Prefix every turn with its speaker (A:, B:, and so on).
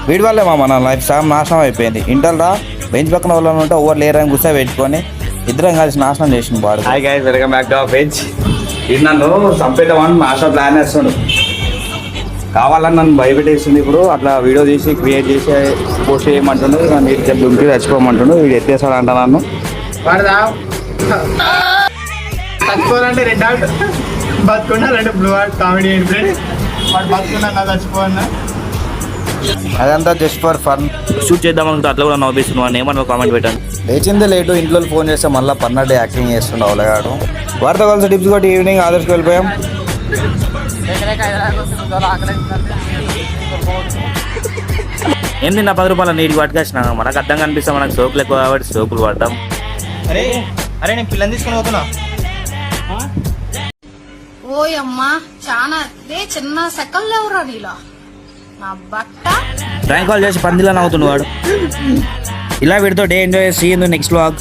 A: వీడి వల్లే మామ నా లైఫ్ సగం నాశనం అయిపోయింది. ఇంటర్ రా బెంచ్ పక్కన వాళ్ళని ఉంటే ఓవర్ లేరని గుస్సా పెట్టుకొని ఇద్దరం కలిసి నాశనం చేసిన వాడు.
B: Hi guys, welcome back to our page. ఇది నన్ను చంపేద్దామని నాశనం ప్లాన్ చేస్తాడు. కావాలని నన్ను భయపెట్టేస్తుంది. ఇప్పుడు అట్లా వీడియో తీసి క్రియేట్ చేసి పోస్ట్ చేయమంటుండు. నన్ను ఇద్దరు దుంకి చచ్చిపోమంటుండు. వీడు ఎత్తేస్తాడు అంట నన్ను.
C: చచ్చిపోవాలంటే రెడ్ హార్ట్, బతుకున్నా రెండు బ్లూ హార్ట్. కామెడీ ఏంటి ఫ్రెండ్స్, వాడు బతుకున్నా నా చచ్చిపోవన్నా.
A: అదంతా జస్ట్ ఫర్ ఫన్.
B: షూట్ చేద్దాం అనుకుంటే అట్లా కూడా నవ్విస్తున్నాను. ఏమన్నా కామెంట్ పెట్టాను.
A: లేచిందే లేటు, ఇంట్లో ఫోన్ చేస్తే మళ్ళీ పన్నట్టు యాక్టింగ్ చేస్తుండే అవలగాడు. వారితో కలిసి టిప్స్ కొట్టి ఈవినింగ్ ఆదర్శకు వెళ్ళిపోయాం.
B: ఏం తిన్నా 10 రూపాయల నీటికి పట్టుకొచ్చిన. మనకు అర్థం కనిపిస్తాం, మనకు సోకులు ఎక్కువ కాబట్టి సోకులు పడతాం.
C: అరే అరే నేను పిల్లని తీసుకుని పోతున్నా.
D: ఓయమ్మా చాలా చిన్న సెకల్ లేవురా నీలా నా బట్ట.
B: ప్రాంక్ కాల్ చేసి పందిలా నవ్వుతున్నాడు వాడు. ఇలా వీడితో day enjoy. See in the next vlog.